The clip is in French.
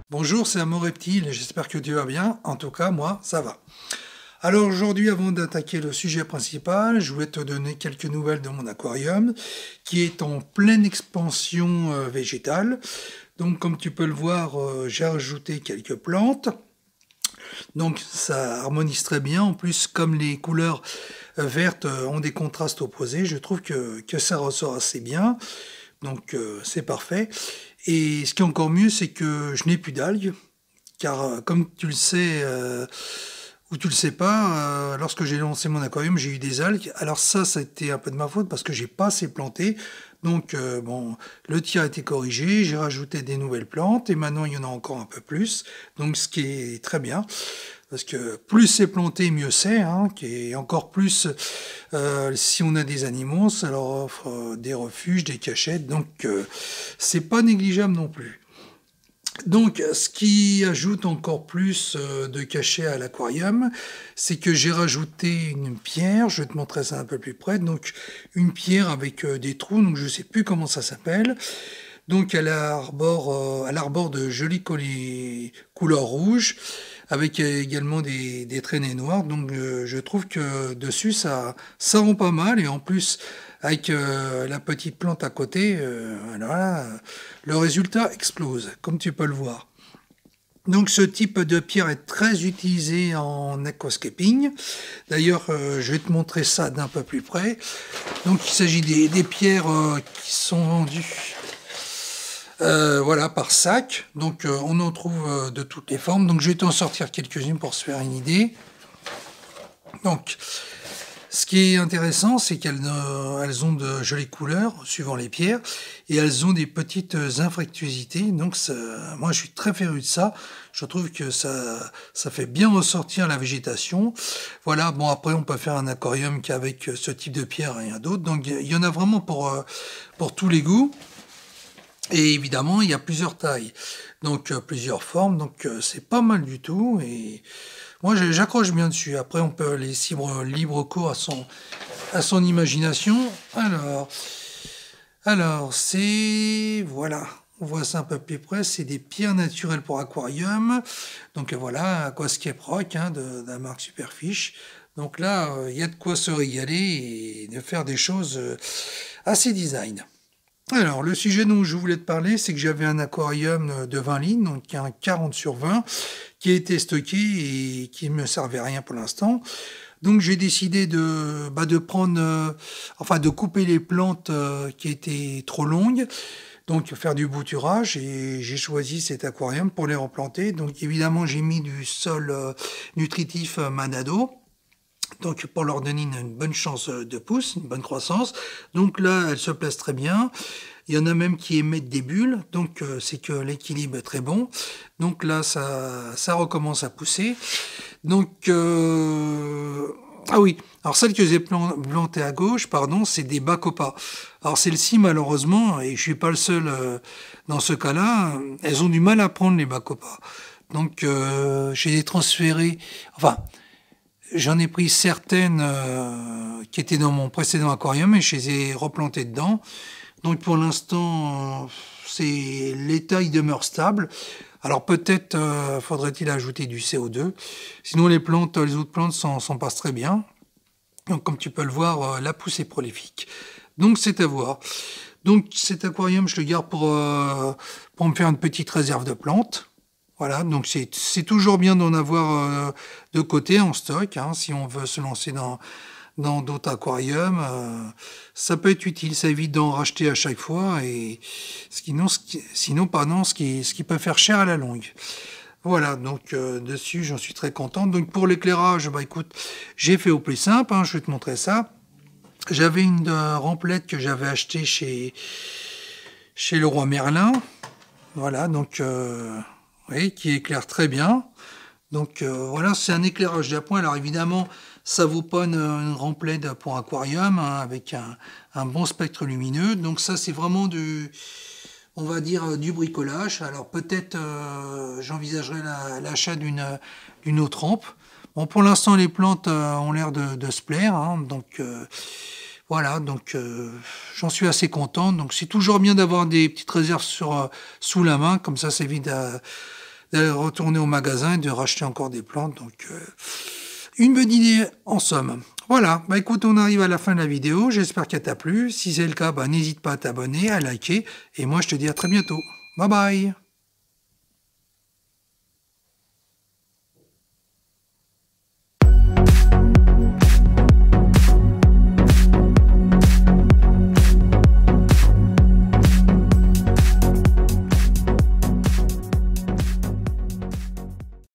Bonjour, c'est Amour Reptile et j'espère que tu vas bien. En tout cas, moi, ça va. Alors aujourd'hui, avant d'attaquer le sujet principal, je voulais te donner quelques nouvelles de mon aquarium qui est en pleine expansion végétale. Donc comme tu peux le voir, j'ai rajouté quelques plantes. Donc ça harmonise très bien. En plus, comme les couleurs vertes ont des contrastes opposés, je trouve que ça ressort assez bien. Donc c'est parfait. Et ce qui est encore mieux, c'est que je n'ai plus d'algues. Car comme tu le sais, ou tu le sais pas, lorsque j'ai lancé mon aquarium, j'ai eu des algues. Alors ça a été un peu de ma faute parce que j'ai pas assez planté. Donc bon, le tir a été corrigé, j'ai rajouté des nouvelles plantes et maintenant il y en a encore un peu plus. Donc ce qui est très bien. Parce que plus c'est planté, mieux c'est, hein, et encore plus si on a des animaux, ça leur offre des refuges, des cachettes, donc c'est pas négligeable non plus. Donc, ce qui ajoute encore plus de cachet à l'aquarium, c'est que j'ai rajouté une pierre, je vais te montrer ça un peu plus près, donc une pierre avec des trous, donc je ne sais plus comment ça s'appelle. Donc elle arbore de jolies couleurs rouges, avec également des traînées noires, donc je trouve que dessus ça rend pas mal, et en plus avec la petite plante à côté, alors là, le résultat explose, comme tu peux le voir. Donc ce type de pierre est très utilisé en aquascaping. D'ailleurs, je vais te montrer ça d'un peu plus près. Donc il s'agit des pierres qui sont vendues voilà, par sac. Donc on en trouve de toutes les formes. Donc je vais t'en sortir quelques-unes pour se faire une idée. Donc ce qui est intéressant, c'est qu'elles ont de jolies couleurs suivant les pierres et elles ont des petites infractuosités. Donc moi je suis très féru de ça. Je trouve que ça fait bien ressortir la végétation. Voilà, bon après on peut faire un aquarium qu'avec ce type de pierre et rien d'autre. Donc il y en a vraiment pour tous les goûts. Et évidemment, il y a plusieurs tailles, donc plusieurs formes, donc c'est pas mal du tout. Et moi, j'accroche bien dessus. Après, on peut laisser libre cours à son imagination. Alors c'est... Voilà, on voit ça un peu plus près. C'est des pierres naturelles pour aquarium. Donc voilà, Aquascape Rock, hein, de la marque Superfiche. Donc là, il y a de quoi se régaler et de faire des choses assez design. Alors, le sujet dont je voulais te parler, c'est que j'avais un aquarium de 20 lignes, donc un 40/20, qui a été stocké et qui ne me servait à rien pour l'instant. Donc j'ai décidé de prendre, enfin de couper les plantes qui étaient trop longues, donc faire du bouturage, et j'ai choisi cet aquarium pour les replanter. Donc évidemment j'ai mis du sol nutritif Manado. Donc pour leur donner une bonne chance de pousse, une bonne croissance. Donc là, elles se placent très bien. Il y en a même qui émettent des bulles, donc c'est que l'équilibre est très bon. Donc là, ça recommence à pousser. Donc, ah oui, alors celle que j'ai plantée à gauche, pardon, c'est des bacopas. Alors celles-ci, malheureusement, et je suis pas le seul dans ce cas-là, elles ont du mal à prendre les bacopas. Donc j'ai les transférées, enfin... J'en ai pris certaines qui étaient dans mon précédent aquarium et je les ai replantées dedans. Donc pour l'instant, l'état il demeure stable. Alors peut-être faudrait-il ajouter du CO2. Sinon les autres plantes s'en passent très bien. Donc comme tu peux le voir, la pousse est prolifique. Donc c'est à voir. Donc cet aquarium, je le garde pour me faire une petite réserve de plantes. Voilà, donc c'est toujours bien d'en avoir de côté en stock, hein, si on veut se lancer dans d'autres aquariums. Ça peut être utile, ça évite d'en racheter à chaque fois, et sinon, ce qui peut faire cher à la longue. Voilà, donc dessus, j'en suis très content. Donc pour l'éclairage, bah écoute, j'ai fait au plus simple, hein, je vais te montrer ça. J'avais une remplette que j'avais achetée chez Leroy Merlin. Voilà, donc... oui, qui éclaire très bien. Donc voilà, c'est un éclairage d'appoint. Alors évidemment, ça vaut pas une remplette pour aquarium, hein, avec un bon spectre lumineux. Donc ça, c'est vraiment on va dire, du bricolage. Alors peut-être j'envisagerai l'achat d'une autre rampe Bon, pour l'instant, les plantes ont l'air de se plaire, hein, donc voilà, donc j'en suis assez content. Donc c'est toujours bien d'avoir des petites réserves sous la main, comme ça évite de retourner au magasin et de racheter encore des plantes. Donc une bonne idée en somme. Voilà, bah écoute, on arrive à la fin de la vidéo, j'espère qu'elle t'a plu. Si c'est le cas, bah, n'hésite pas à t'abonner, à liker, et moi je te dis à très bientôt. Bye bye.